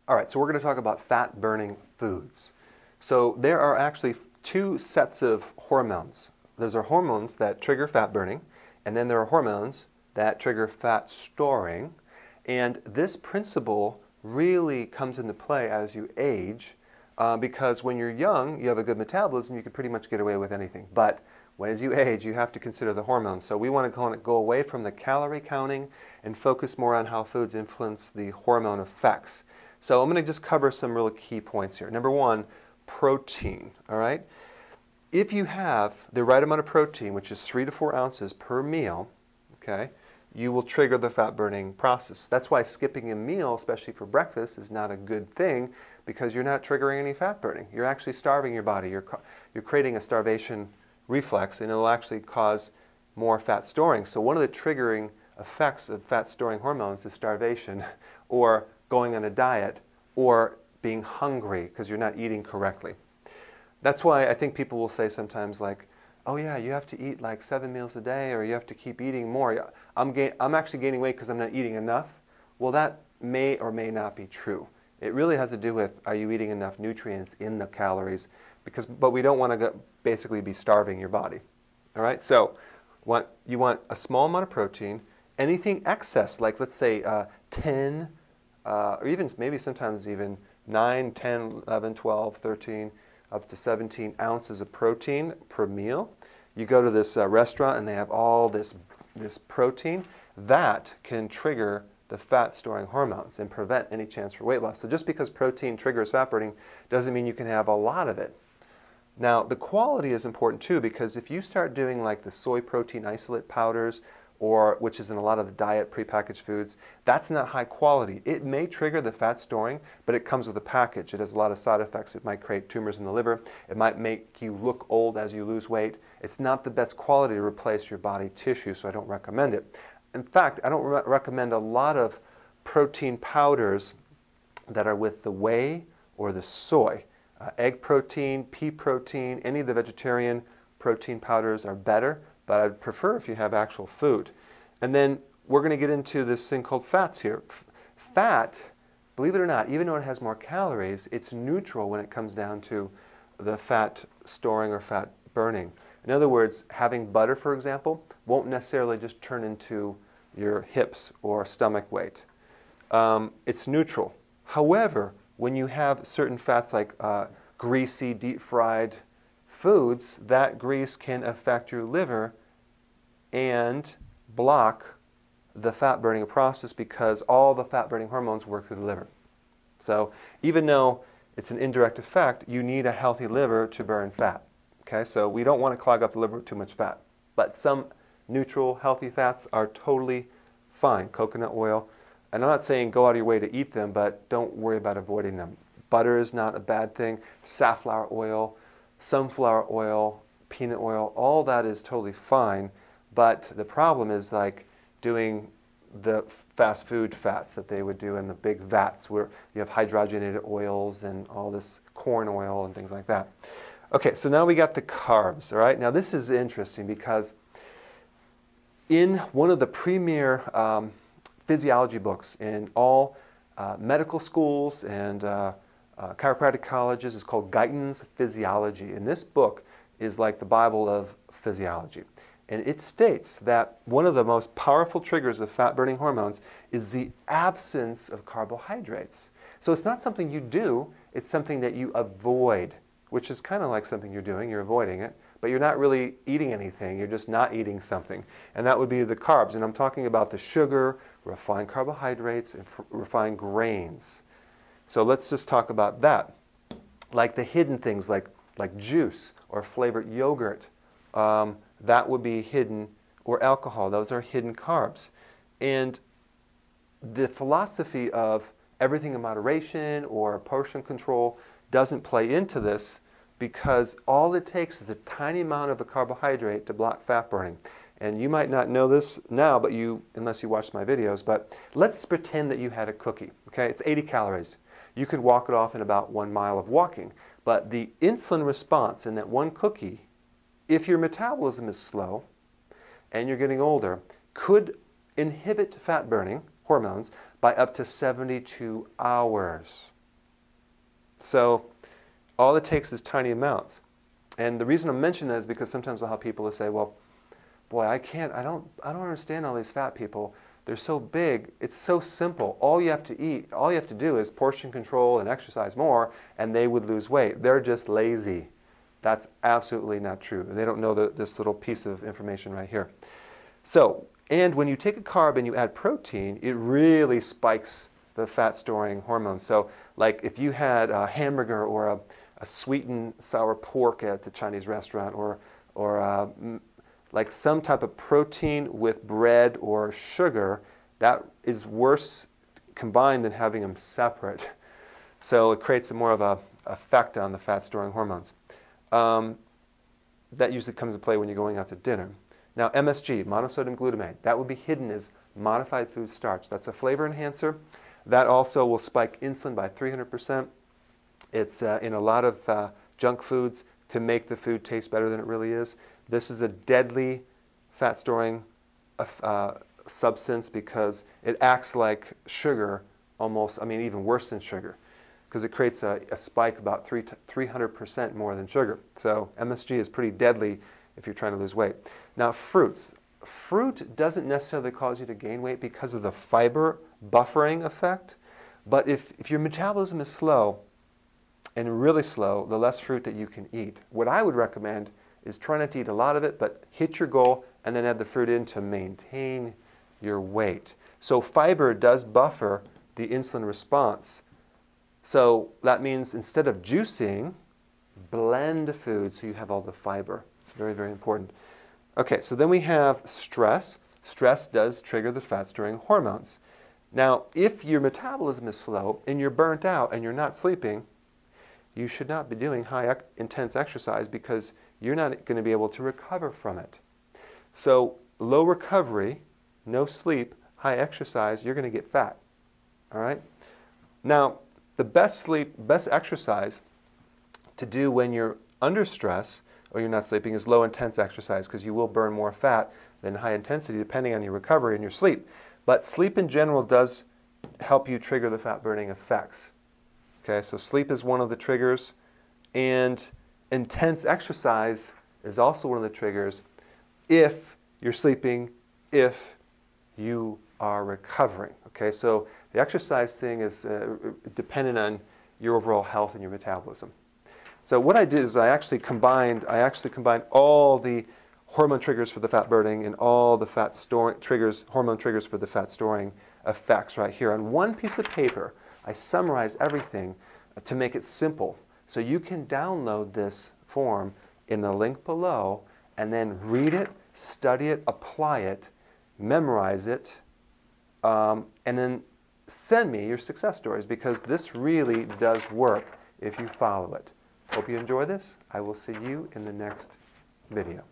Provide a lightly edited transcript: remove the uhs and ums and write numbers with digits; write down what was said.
All right, so we're going to talk about fat-burning foods. So there are actually two sets of hormones. There's our hormones that trigger fat burning, and then there are hormones that trigger fat storing. And this principle really comes into play as you age, because when you're young, you have a good metabolism, you can pretty much get away with anything. But as you age, you have to consider the hormones. So we want to go away from the calorie counting and focus more on how foods influence the hormone effects. So I'm going to just cover some really key points here. Number one, protein, all right? If you have the right amount of protein, which is 3 to 4 ounces per meal, okay, you will trigger the fat burning process. That's why skipping a meal, especially for breakfast, is not a good thing, because you're not triggering any fat burning. You're actually starving your body. You're creating a starvation reflex, and it'll actually cause more fat storing. So one of the triggering effects of fat storing hormones is starvation, or going on a diet, or being hungry because you're not eating correctly. That's why I think people will say sometimes like, oh yeah, you have to eat like 7 meals a day, or you have to keep eating more. I'm actually gaining weight because I'm not eating enough. Well, that may or may not be true. It really has to do with, are you eating enough nutrients in the calories? But we don't want to basically be starving your body. All right, so you want a small amount of protein. Anything excess, like let's say 10, or even maybe sometimes even 9, 10, 11, 12, 13, up to 17 ounces of protein per meal. You go to this restaurant and they have all this protein. That can trigger the fat-storing hormones and prevent any chance for weight loss. So just because protein triggers fat burning doesn't mean you can have a lot of it. Now, the quality is important too, because if you start doing like the soy protein isolate powders, which is in a lot of the diet prepackaged foods, that's not high quality. It may trigger the fat storing, but it comes with a package. It has a lot of side effects. It might create tumors in the liver. It might make you look old as you lose weight. It's not the best quality to replace your body tissue, so I don't recommend it. In fact, I don't recommend a lot of protein powders that are with the whey or the soy. Egg protein, pea protein, any of the vegetarian protein powders are better, but I'd prefer if you have actual food. And then we're going to get into this thing called fats here. Fat, believe it or not, even though it has more calories, it's neutral when it comes down to the fat storing or fat burning. In other words, having butter, for example, won't necessarily just turn into your hips or stomach weight. It's neutral. However, when you have certain fats like greasy, deep-fried foods, that grease can affect your liver and block the fat-burning process, because all the fat-burning hormones work through the liver. So even though it's an indirect effect, you need a healthy liver to burn fat. Okay, so we don't want to clog up the liver with too much fat. But some neutral, healthy fats are totally fine. Coconut oil. And I'm not saying go out of your way to eat them, but don't worry about avoiding them. Butter is not a bad thing. Safflower oil, sunflower oil, peanut oil, all that is totally fine. But the problem is like doing the fast food fats that they would do in the big vats where you have hydrogenated oils and all this corn oil and things like that. Okay, so now we got the carbs, all right? Now this is interesting because in one of the premier physiology books in all medical schools and chiropractic colleges is called Guyton's Physiology. And this book is like the Bible of physiology. And it states that one of the most powerful triggers of fat-burning hormones is the absence of carbohydrates. So it's not something you do, it's something that you avoid, which is kind of like something you're doing, you're avoiding it, but you're not really eating anything, you're just not eating something. And that would be the carbs. And I'm talking about the sugar, refined carbohydrates, and refined grains. So let's just talk about that. Like the hidden things like juice or flavored yogurt, that would be hidden, or alcohol, those are hidden carbs. And the philosophy of everything in moderation or portion control doesn't play into this, because all it takes is a tiny amount of a carbohydrate to block fat burning. And you might not know this now, but unless you watch my videos, but let's pretend that you had a cookie, okay? It's 80 calories. You could walk it off in about 1 mile of walking. But the insulin response in that one cookie, if your metabolism is slow and you're getting older, could inhibit fat burning hormones by up to 72 hours. So all it takes is tiny amounts. And the reason I'm mentioning that is because sometimes I'll have people that say, well, boy, I don't understand all these fat people. They're so big. It's so simple. All you have to do is portion control and exercise more, and they would lose weight. They're just lazy. That's absolutely not true. They don't know this little piece of information right here. So, and when you take a carb and you add protein, it really spikes the fat-storing hormones. So, like if you had a hamburger or a sweetened sour pork at the Chinese restaurant, or like some type of protein with bread or sugar, that is worse combined than having them separate. So it creates more of a effect on the fat-storing hormones. That usually comes into play when you're going out to dinner. Now MSG, monosodium glutamate, that would be hidden as modified food starch. That's a flavor enhancer. That also will spike insulin by 300%. It's in a lot of junk foods to make the food taste better than it really is. This is a deadly fat-storing substance because it acts like sugar almost, I mean even worse than sugar, because it creates a spike about 300% more than sugar. So MSG is pretty deadly if you're trying to lose weight. Now fruits. Fruit doesn't necessarily cause you to gain weight because of the fiber buffering effect, but if your metabolism is slow and really slow, the less fruit that you can eat. What I would recommend is try not to eat a lot of it, but hit your goal and then add the fruit in to maintain your weight. So fiber does buffer the insulin response. So that means instead of juicing, blend food so you have all the fiber. It's very, very important. Okay, so then we have stress. Stress does trigger the fat-storing hormones. Now, if your metabolism is slow and you're burnt out and you're not sleeping, you should not be doing high intense exercise because you're not going to be able to recover from it. So low recovery, no sleep, high exercise, you're going to get fat. All right? Now, the best exercise to do when you're under stress or you're not sleeping is low intense exercise because you will burn more fat than high intensity depending on your recovery and your sleep. But sleep in general does help you trigger the fat burning effects. Okay, so sleep is one of the triggers, and intense exercise is also one of the triggers if you're sleeping, if you are recovering. Okay, so the exercise thing is dependent on your overall health and your metabolism. So what I did is I actually combined all the hormone triggers for the fat burning and all the fat storing triggers, hormone triggers for the fat storing effects right here on one piece of paper. I summarize everything to make it simple. So you can download this form in the link below and then read it, study it, apply it, memorize it, and then send me your success stories because this really does work if you follow it. Hope you enjoy this. I will see you in the next video.